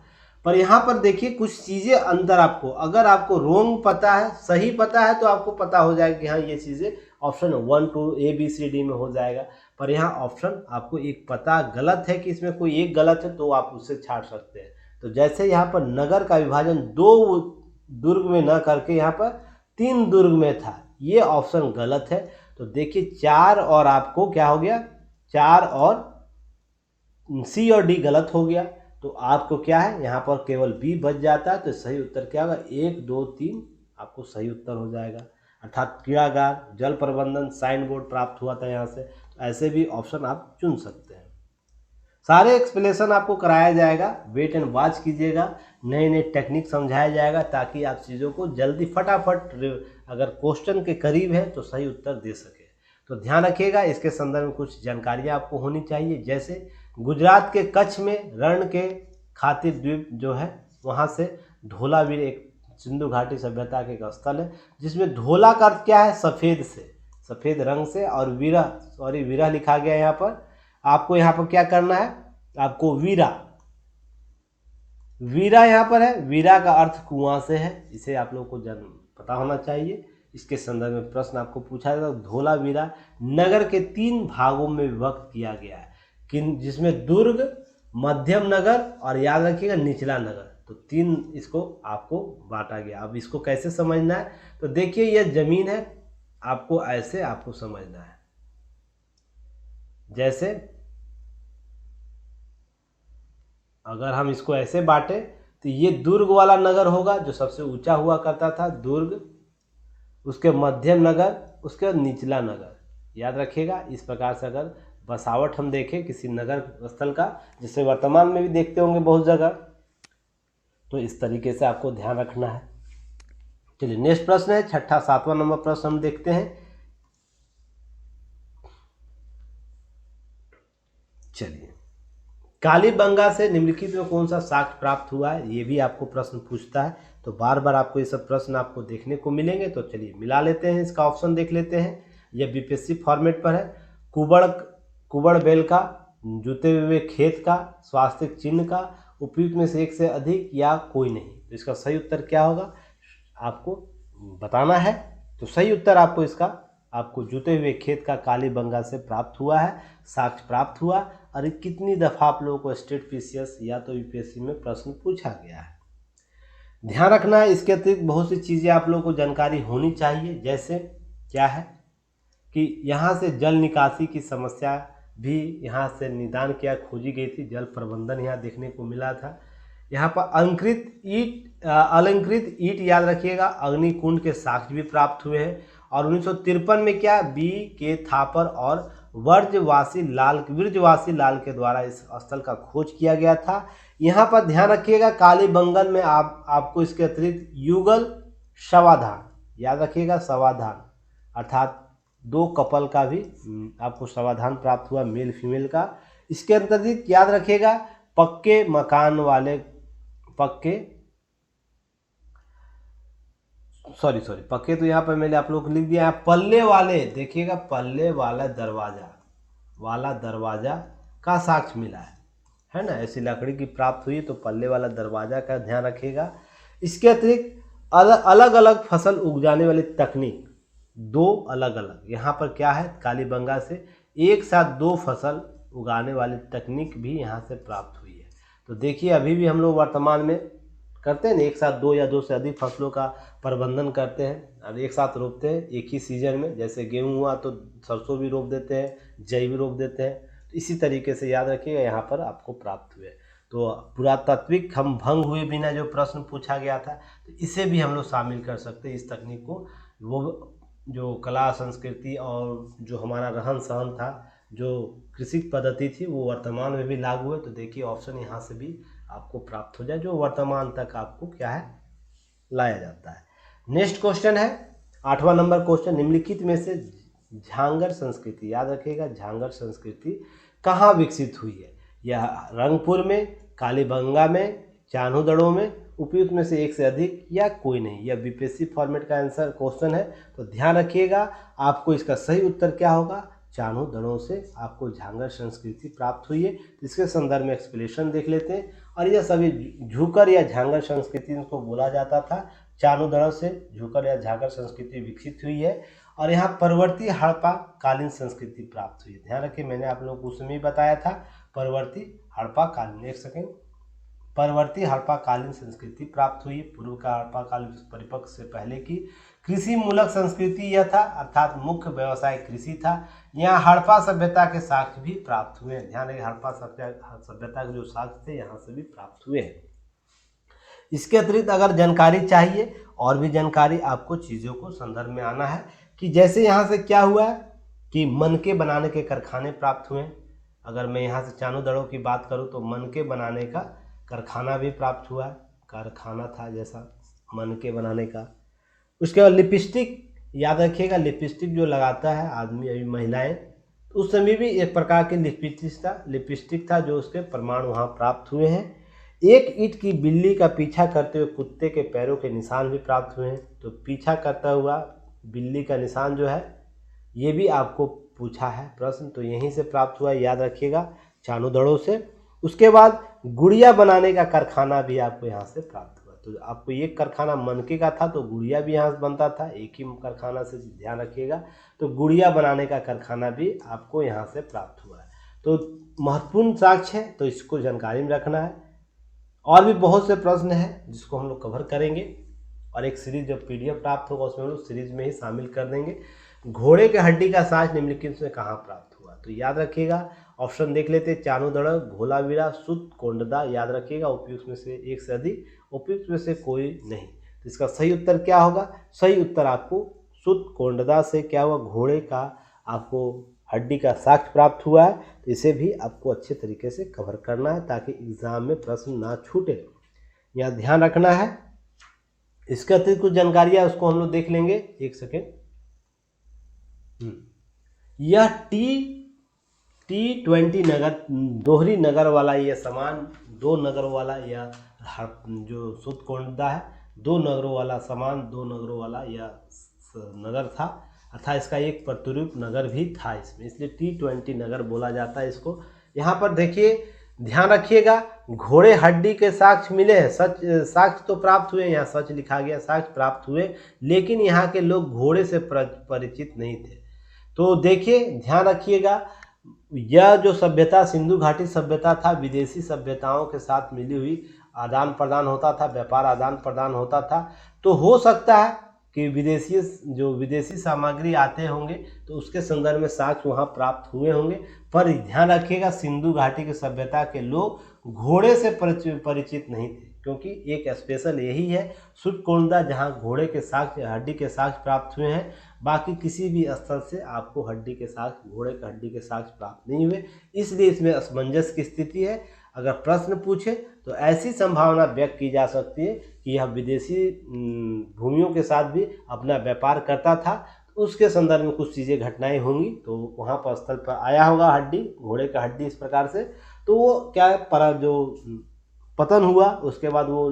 पर यहाँ पर देखिए कुछ चीज़ें अंदर आपको, अगर आपको रोंग पता है सही पता है तो आपको पता हो जाएगा कि हाँ ये चीज़ें option 1 2 A B C D में हो जाएगा। पर यहाँ ऑप्शन आपको एक पता गलत है कि इसमें कोई एक गलत है तो आप उससे छाड़ सकते हैं। तो जैसे यहाँ पर नगर का विभाजन 2 दुर्ग में न करके यहाँ पर 3 दुर्ग में था, ये ऑप्शन गलत है। तो देखिए 4 और आपको क्या हो गया, 4 और सी और डी गलत हो गया। तो आपको क्या है यहाँ पर केवल बी बच जाता है। तो सही उत्तर क्या होगा, 1 2 3 आपको सही उत्तर हो जाएगा। अर्थात क्रीड़ागार, जल प्रबंधन, साइन बोर्ड प्राप्त हुआ था यहाँ से। तो ऐसे भी ऑप्शन आप चुन सकते हैं। सारे एक्सप्लेनेशन आपको कराया जाएगा, वेट एंड वॉच कीजिएगा, नए नए टेक्निक समझाया जाएगा ताकि आप चीज़ों को जल्दी फटाफट अगर क्वेश्चन के करीब है तो सही उत्तर दे सके। तो ध्यान रखिएगा, इसके संदर्भ में कुछ जानकारियाँ आपको होनी चाहिए। जैसे गुजरात के कच्छ में रण के खातिर द्वीप जो है वहाँ से धोलावीर एक सिंधु घाटी सभ्यता के एक स्थल है, जिसमें धोला का अर्थ क्या है, सफ़ेद से, सफ़ेद रंग से, और विरह लिखा गया यहाँ पर। आपको यहाँ पर क्या करना है, आपको वीरा, वीरा यहाँ पर है, वीरा का अर्थ कुआं से है, इसे आप लोगों को पता होना चाहिए। इसके संदर्भ में प्रश्न आपको पूछा जाएगा। धोलावीरा नगर के 3 भागों में विभक्त किया गया है, जिसमें दुर्ग, मध्यम नगर और याद रखिएगा निचला नगर। तो 3 इसको आपको बांटा गया। अब इसको कैसे समझना है, तो देखिए यह जमीन है, आपको ऐसे आपको समझना है। जैसे अगर हम इसको ऐसे बांटे तो ये दुर्ग वाला नगर होगा जो सबसे ऊंचा हुआ करता था, दुर्ग, उसके मध्यम नगर, उसके बाद निचला नगर। याद रखिएगा इस प्रकार से अगर बसावट हम देखें किसी नगर स्थल का, जिसे वर्तमान में भी देखते होंगे बहुत जगह, तो इस तरीके से आपको ध्यान रखना है। चलिए नेक्स्ट प्रश्न है, छठा 7वां नंबर प्रश्न हम देखते हैं। चलिए, कालीबंगा से निम्नलिखित में कौन सा साक्ष्य प्राप्त हुआ है, ये भी आपको प्रश्न पूछता है। तो बार बार आपको ये सब प्रश्न आपको देखने को मिलेंगे। तो चलिए मिला लेते हैं, इसका ऑप्शन देख लेते हैं। यह बीपीएससी फॉर्मेट पर है। कुबड़ बेल का, जूते हुए खेत का, स्वास्तिक चिन्ह का, उपयुक्त में से एक से अधिक या कोई नहीं। तो इसका सही उत्तर क्या होगा आपको बताना है। तो सही उत्तर आपको इसका, आपको जूते हुए खेत का कालीबंगा से प्राप्त हुआ है, साक्ष्य प्राप्त हुआ। और कितनी दफ़ा आप लोगों को स्टेट पीसीएस या तो यूपीएससी में प्रश्न पूछा गया है। ध्यान रखना है, इसके अतिरिक्त बहुत सी चीज़ें आप लोगों को जानकारी होनी चाहिए। जैसे क्या है कि यहाँ से जल निकासी की समस्या भी यहाँ से निदान किया, खोजी गई थी, जल प्रबंधन यहाँ देखने को मिला था। यहाँ पर अलंकृत ईंट याद रखिएगा, अग्निकुंड के साक्ष्य भी प्राप्त हुए हैं। और 1953 में क्या, बी के थापर और वर्जवासी लाल के द्वारा इस स्थल का खोज किया गया था। यहाँ पर ध्यान रखिएगा कालीबंगन में आपको इसके अतिरिक्त युगल समाधान याद रखिएगा, समाधान अर्थात 2 कपल का भी आपको समाधान प्राप्त हुआ, मेल फीमेल का। इसके अंतर्गत याद रखिएगा पक्के मकान वाले, पक्के तो यहाँ पर मैंने आप लोग को लिख दिया है, पल्ले वाले, देखिएगा पल्ले वाला दरवाजा का साक्ष्य मिला है ना। ऐसी लकड़ी की प्राप्त हुई तो पल्ले वाला दरवाजा का ध्यान रखिएगा। इसके अतिरिक्त अलग अलग फसल उग जाने वाली तकनीक, 2 अलग अलग यहाँ पर क्या है, कालीबंगा से एक साथ 2 फसल उगाने वाली तकनीक भी यहाँ से प्राप्त हुई है। तो देखिए अभी भी हम लोग वर्तमान में करते हैं ना, एक साथ 2 या 2 से अधिक फसलों का प्रबंधन करते हैं और एक साथ रोपते हैं एक ही सीजन में। जैसे गेहूं हुआ तो सरसों भी रोप देते हैं, जई भी रोप देते हैं। तो इसी तरीके से याद रखिएगा यहाँ पर आपको प्राप्त हुए। तो पुरातात्विक हम भंग हुए बिना जो प्रश्न पूछा गया था, तो इसे भी हम लोग शामिल कर सकते हैं इस तकनीक को। वो जो कला संस्कृति और जो हमारा रहन सहन था, जो कृषि पद्धति थी, वो वर्तमान में भी लागू है। तो देखिए ऑप्शन यहाँ से भी आपको प्राप्त हो जाए, जो वर्तमान तक आपको क्या है लाया जाता है। नेक्स्ट क्वेश्चन है 8वां नंबर क्वेश्चन, निम्नलिखित में से झांगर संस्कृति, याद रखिएगा झांगर संस्कृति कहाँ विकसित हुई है? यह रंगपुर में, कालीबंगा में, चान्होदड़ो में, उपयुक्त में से एक से अधिक या कोई नहीं? यह बीपीएससी फॉर्मेट का आंसर क्वेश्चन है, तो ध्यान रखिएगा। आपको इसका सही उत्तर क्या होगा? चान्होदड़ो से आपको झांगर संस्कृति प्राप्त हुई है। इसके संदर्भ में एक्सप्लेनेशन देख लेते हैं। और यह सभी झूकर या झांगर संस्कृति को बोला जाता था। चान्होदड़ो से झूकर या झांगर संस्कृति विकसित हुई है। और यहाँ परवर्ती हड़प्पा कालीन संस्कृति प्राप्त हुई है। ध्यान रखिए, मैंने आप लोगों को उसमें ही बताया था परवर्ती हड़प्पा कालीन, एक सेकेंड, परवर्ती हड़प्पा कालीन संस्कृति प्राप्त हुई। पूर्व का हड़प्पा काल परिपक्व से पहले की कृषि मूलक संस्कृति यह था, अर्थात मुख्य व्यवसाय कृषि था। यहाँ हड़प्पा सभ्यता के साक्ष्य भी प्राप्त हुए हैं। ध्यान रखिए, हड़प्पा सभ्यता के जो साक्ष्य थे यहाँ से भी प्राप्त हुए हैं। इसके अतिरिक्त अगर जानकारी चाहिए, और भी जानकारी, आपको चीज़ों को संदर्भ में आना है कि जैसे यहाँ से क्या हुआ है कि मनके बनाने के कारखाने प्राप्त हुए। अगर मैं यहाँ से चान्होदड़ो की बात करूँ तो मनके बनाने का कारखाना भी प्राप्त हुआ, कारखाना था जैसा मनके बनाने का। उसके बाद लिपस्टिक, याद रखिएगा, लिपस्टिक जो लगाता है आदमी, अभी महिलाएं, तो उस समय भी एक प्रकार के लिपस्टिक था जो उसके प्रमाण वहाँ प्राप्त हुए हैं। एक ईंट की बिल्ली का पीछा करते हुए कुत्ते के पैरों के निशान भी प्राप्त हुए हैं। तो पीछा करता हुआ बिल्ली का निशान जो है ये भी आपको पूछा है प्रश्न, तो यहीं से प्राप्त हुआ, याद रखिएगा, चान्होदड़ो से। उसके बाद गुड़िया बनाने का कारखाना भी आपको यहाँ से प्राप्त हुआ। तो आपको एक कारखाना मनके का था तो गुड़िया भी यहाँ से बनता था, एक ही कारखाना से, ध्यान रखिएगा। तो गुड़िया बनाने का कारखाना भी आपको यहाँ से प्राप्त हुआ है। तो महत्वपूर्ण साक्ष्य है, तो इसको जानकारी में रखना है। और भी बहुत से प्रश्न हैं जिसको हम लोग कवर करेंगे, और एक सीरीज जब पीडीएफ प्राप्त होगा उसमें हम लोग सीरीज में ही शामिल कर देंगे। घोड़े के हड्डी का साक्ष्य निम्नलिखित में कहाँ प्राप्त हुआ? तो याद रखिएगा, ऑप्शन देख लेते हैं, चान्होदड़ो, धोलावीरा, सुत कोंडदा, याद रखिएगा, उपयुक्त में से एक से अधिक, उपयुक्त में से कोई नहीं। तो इसका सही उत्तर क्या होगा? सही उत्तर आपको सुत कोंडदा से क्या हुआ, घोड़े का आपको हड्डी का साक्ष्य प्राप्त हुआ है। तो इसे भी आपको अच्छे तरीके से कवर करना है ताकि एग्जाम में प्रश्न ना छूटे, यहाँ ध्यान रखना है। इसके अतिरिक्त कुछ जानकारियाँ उसको हम लोग देख लेंगे, एक सेकेंड। यह T20 नगर, दोहरी नगर वाला यह सामान, दो नगर वाला यह जो सुतकोंडा है, दो नगरों वाला सामान, दो नगरों वाला यह नगर था, अर्थात इसका एक प्रतिरूप नगर भी था इसमें, इसलिए T20 नगर बोला जाता है इसको। यहाँ पर देखिए, ध्यान रखिएगा, घोड़े हड्डी के साक्ष्य मिले हैं, सच साक्ष्य तो प्राप्त हुए, यहाँ सच लिखा गया, साक्ष्य प्राप्त हुए, लेकिन यहाँ के लोग घोड़े से परिचित नहीं थे। तो देखिए, ध्यान रखिएगा, यह जो सभ्यता सिंधु घाटी सभ्यता था, विदेशी सभ्यताओं के साथ मिली हुई, आदान प्रदान होता था, व्यापार आदान प्रदान होता था। तो हो सकता है कि विदेशी सामग्री आते होंगे तो उसके संदर्भ में साक्ष्य वहाँ प्राप्त हुए होंगे। पर ध्यान रखिएगा, सिंधु घाटी की सभ्यता के लोग घोड़े से परिचित नहीं थे, क्योंकि एक स्पेशल यही है सुतकोंडा जहाँ घोड़े के साक्ष्य, हड्डी के साक्ष्य प्राप्त हुए हैं। बाकी किसी भी स्थल से आपको हड्डी के साक्ष्य, घोड़े के हड्डी के साक्ष्य प्राप्त नहीं हुए, इसलिए इसमें असमंजस की स्थिति है। अगर प्रश्न पूछे तो ऐसी संभावना व्यक्त की जा सकती है कि यह विदेशी भूमियों के साथ भी अपना व्यापार करता था, तो उसके संदर्भ में कुछ चीज़ें, घटनाएं होंगी, तो वहाँ पर स्थल पर आया होगा हड्डी, घोड़े का हड्डी इस प्रकार से, तो वो क्या है, पर जो पतन हुआ उसके बाद वो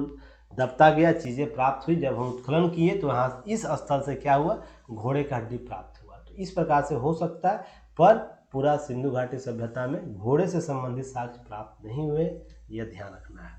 दबता गया, चीज़ें प्राप्त हुई। जब हम उत्खनन किए तो यहाँ इस स्थल से क्या हुआ, घोड़े का हड्डी प्राप्त हुआ। तो इस प्रकार से हो सकता है, पर पूरा सिंधु घाटी सभ्यता में घोड़े से संबंधित साक्ष्य प्राप्त नहीं हुए, यह ध्यान रखना है।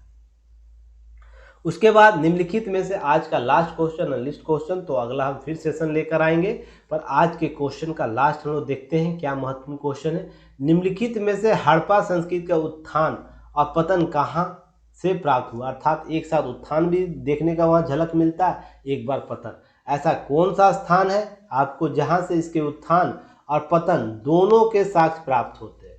उसके बाद निम्नलिखित में से आज का लास्ट क्वेश्चन, लिस्ट क्वेश्चन, तो अगला हम फिर सेशन लेकर आएंगे, पर आज के क्वेश्चन का लास्ट हम लोग देखते हैं क्या महत्वपूर्ण क्वेश्चन है। निम्नलिखित में से हड़प्पा संस्कृति का उत्थान और पतन कहाँ से प्राप्त हुआ? अर्थात एक साथ उत्थान भी देखने का वहाँ झलक मिलता है, एक बार पतन। ऐसा कौन सा स्थान है आपको जहाँ से इसके उत्थान और पतन दोनों के साक्ष्य प्राप्त होते हैं?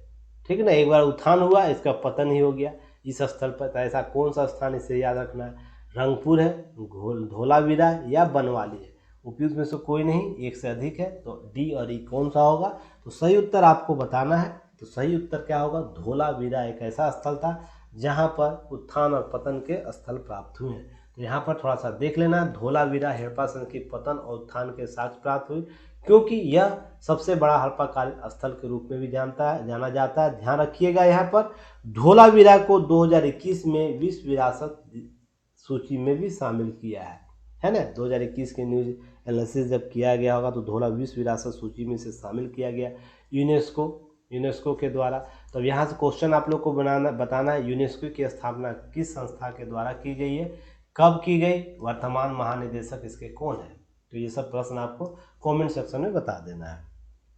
ठीक है ना, एक बार उत्थान हुआ, इसका पतन ही हो गया इस स्थल पर। तो ऐसा कौन सा स्थान, इसे याद रखना है। रंगपुर है, धोलावीरा या बनवाली है, उपयुक्त में से कोई नहीं, एक से अधिक है, तो डी और ई कौन सा होगा? तो सही उत्तर आपको बताना है। तो सही उत्तर क्या होगा, धोलावीरा एक ऐसा स्थल था जहाँ पर उत्थान और पतन के स्थल प्राप्त हुए हैं। तो यहाँ पर थोड़ा सा देख लेना, धोलावीरा हड़प्पा संस्कृति की पतन और उत्थान के साक्ष्य प्राप्त हुए, क्योंकि यह सबसे बड़ा हड़प्पाकालीन स्थल के रूप में भी जाना जाता है। ध्यान रखिएगा, यहाँ पर धोलावीरा को 2021 में विश्व विरासत सूची में भी शामिल किया है ना। 2021 के न्यूज एनालिसिस जब किया गया होगा तो धोला विश्व विरासत सूची में से शामिल किया गया यूनेस्को के द्वारा। तो यहाँ से क्वेश्चन आप लोग को बताना है, यूनेस्को की स्थापना किस संस्था के द्वारा की गई है, कब की गई, वर्तमान महानिदेशक इसके कौन है। तो ये सब प्रश्न आपको कमेंट सेक्शन में बता देना है।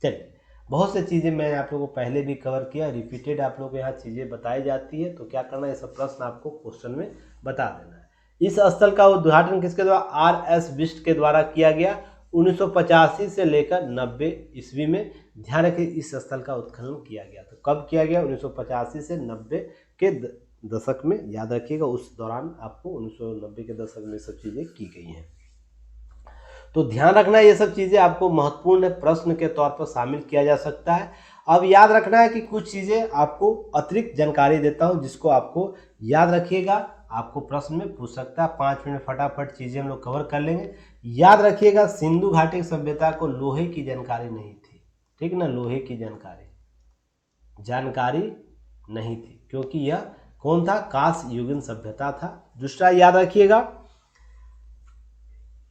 चलिए, बहुत से चीज़ें मैंने आप लोगों को पहले भी कवर किया, रिपीटेड आप लोगों को यहाँ चीज़ें बताई जाती है, तो क्या करना है, ये सब प्रश्न आपको क्वेश्चन में बता देना है। इस स्थल का उद्घाटन किसके द्वारा, आर.एस. बिष्ट के द्वारा किया गया 1985 से लेकर 90 ईस्वी में। ध्यान रखिए, इस स्थल का उत्खनन किया गया, तो कब किया गया, 1985 से 90 के दशक में। याद रखिएगा, उस दौरान आपको 1990 के दशक में सब चीज़ें की गई हैं। तो ध्यान रखना, ये सब चीज़ें आपको महत्वपूर्ण प्रश्न के तौर पर शामिल किया जा सकता है। अब याद रखना है कि कुछ चीज़ें आपको अतिरिक्त जानकारी देता हूँ, जिसको आपको याद रखिएगा, आपको प्रश्न में पूछ सकता है। 5 मिनट फटाफट चीज़ें हम लोग कवर कर लेंगे। याद रखिएगा, सिंधु घाटी सभ्यता को लोहे की जानकारी नहीं थी, ठीक ना, लोहे की जानकारी नहीं थी, क्योंकि यह कौन था, कांस्य युगीन सभ्यता था। दूसरा याद रखिएगा,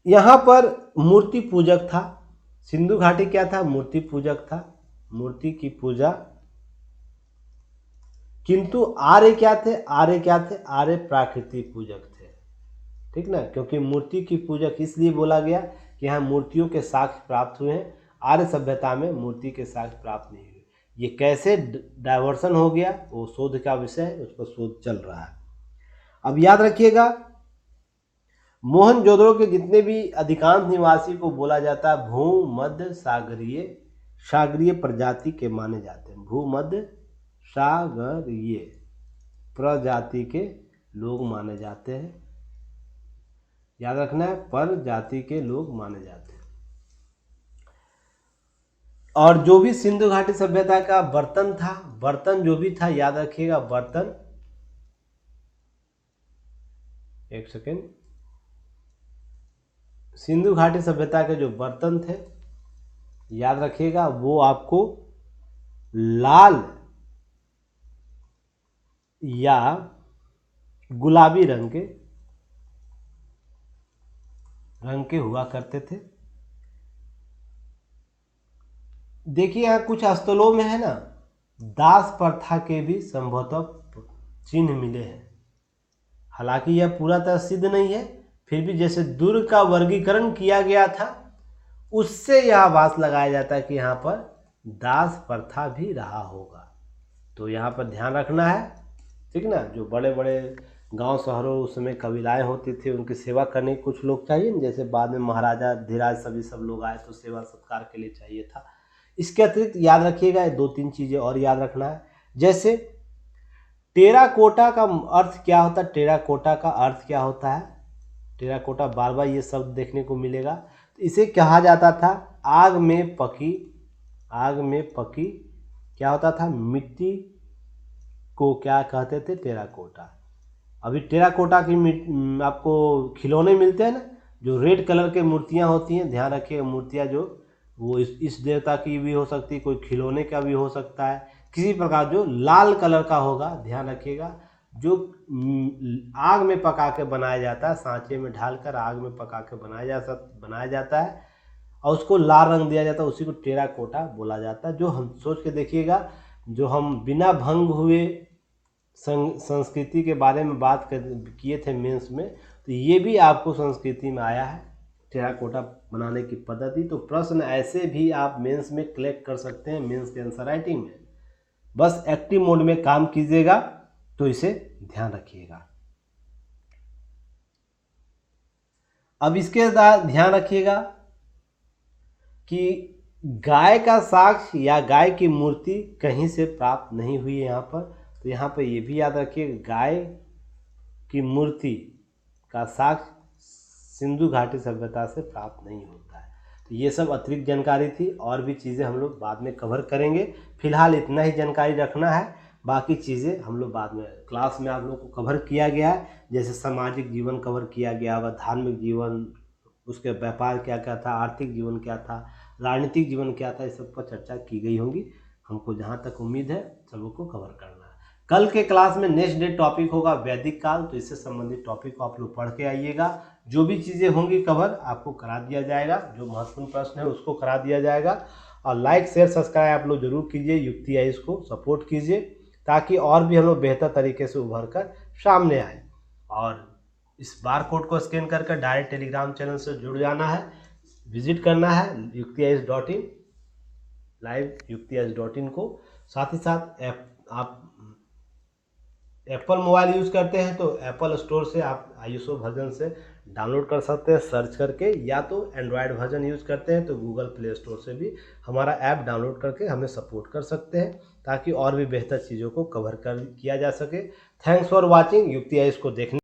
यहाँ पर मूर्ति पूजक था। सिंधु घाटी क्या था, मूर्ति पूजक था, मूर्ति की पूजा। किंतु आर्य क्या थे, आर्य प्राकृतिक पूजक थे, ठीक ना, क्योंकि मूर्ति की पूजक इसलिए बोला गया कि यहाँ मूर्तियों के साक्ष्य प्राप्त हुए हैं, आर्य सभ्यता में मूर्ति के साक्ष्य प्राप्त नहीं हुए। ये कैसे डाइवर्सन हो गया, वो शोध का विषय है, उस पर शोध चल रहा है। अब याद रखिएगा, मोहनजोदड़ो के जितने भी अधिकांश निवासी को बोला जाता है भूमध्य सागरीय प्रजाति के माने जाते हैं, भूमध्य सागरीय प्रजाति के लोग माने जाते हैं। याद रखना है, प्रजाति के लोग माने जाते हैं। और जो भी सिंधु घाटी सभ्यता का बर्तन था, बर्तन जो भी था, याद रखिएगा, बर्तन, एक सेकेंड, सिंधु घाटी सभ्यता के जो बर्तन थे, याद रखिएगा, वो आपको लाल या गुलाबी रंग के हुआ करते थे। देखिए, यहाँ कुछ स्थलों में है ना, दास प्रथा के भी संभवतः चिन्ह मिले हैं। हालांकि यह पूरा तरह सिद्ध नहीं है, फिर भी जैसे दुर्ग का वर्गीकरण किया गया था, उससे यह आभास लगाया जाता है कि यहाँ पर दास प्रथा भी रहा होगा। तो यहाँ पर ध्यान रखना है, ठीक ना। जो बड़े बड़े गांव शहरों उस समय कबीलाएँ होती थी, उनकी सेवा करने के कुछ लोग चाहिए ना, जैसे बाद में महाराजा धीराज सभी सब लोग आए तो सेवा सत्कार के लिए चाहिए था। इसके अतिरिक्त याद रखिएगा, 2-3 चीज़ें और याद रखना है। जैसे टेराकोटा का अर्थ क्या होता है, टेराकोटा का अर्थ क्या होता है, टेराकोटा बार बार ये शब्द देखने को मिलेगा। तो इसे कहा जाता था आग में पकी क्या होता था, मिट्टी को क्या कहते थे, टेराकोटा। अभी टेराकोटा की आपको खिलौने मिलते हैं ना, जो रेड कलर के मूर्तियां होती हैं, ध्यान रखिएगा, मूर्तियां जो वो इस देवता की भी हो सकती है, कोई खिलौने का भी हो सकता है, किसी प्रकार जो लाल कलर का होगा, ध्यान रखिएगा, जो आग में पका के बनाया जाता है, सांचे में ढालकर आग में पका के बनाया जाता है और उसको लाल रंग दिया जाता है, उसी को टेराकोटा बोला जाता है। जो हम सोच के देखिएगा, जो हम बिना भंग हुए संस्कृति के बारे में बात किए थे मेंस में, तो ये भी आपको संस्कृति में आया है, टेराकोटा बनाने की पद्धति। तो प्रश्न ऐसे भी आप मेंस में कलेक्ट कर सकते हैं, मेंस के आंसर राइटिंग में। बस एक्टिव मोड में काम कीजिएगा, तो इसे ध्यान रखिएगा। अब इसके साथ ध्यान रखिएगा कि गाय का साक्ष्य या गाय की मूर्ति कहीं से प्राप्त नहीं हुई है यहाँ पर। तो यहाँ पर ये भी याद रखिए, गाय की मूर्ति का साक्ष्य सिंधु घाटी सभ्यता से प्राप्त नहीं होता है। तो ये सब अतिरिक्त जानकारी थी, और भी चीज़ें हम लोग बाद में कवर करेंगे। फिलहाल इतना ही जानकारी रखना है। बाकी चीज़ें हम लोग बाद में क्लास में आप लोग को कवर किया गया है, जैसे सामाजिक जीवन कवर किया गया होगा, धार्मिक जीवन, उसके व्यापार क्या क्या था, आर्थिक जीवन क्या था, राजनीतिक जीवन क्या था, इस सब पर चर्चा की गई होगी। हमको जहाँ तक उम्मीद है सबको कवर करना है। कल के क्लास में नेक्स्ट डे टॉपिक होगा वैदिक काल, तो इससे संबंधित टॉपिक को आप लोग पढ़ के आइएगा। जो भी चीज़ें होंगी कवर आपको करा दिया जाएगा, जो महत्वपूर्ण प्रश्न है उसको करा दिया जाएगा। और लाइक शेयर सब्सक्राइब आप लोग जरूर कीजिए, युक्ति आइज को सपोर्ट कीजिए, ताकि और भी हम लोग बेहतर तरीके से उभर कर सामने आए। और इस बार कोड को स्कैन करके डायरेक्ट टेलीग्राम चैनल से जुड़ जाना है, विजिट करना है yuktiyis.in, लाइव yuktiyis.in को। साथ ही साथ आप एप्पल मोबाइल यूज़ करते हैं तो एप्पल स्टोर से आप आईएसओ वर्जन से डाउनलोड कर सकते हैं सर्च करके, या तो एंड्रॉयड वर्जन यूज़ करते हैं तो गूगल प्ले स्टोर से भी हमारा ऐप डाउनलोड करके हमें सपोर्ट कर सकते हैं, ताकि और भी बेहतर चीज़ों को कवर कर किया जा सके। Thanks for watching. युक्ति आइज को देखने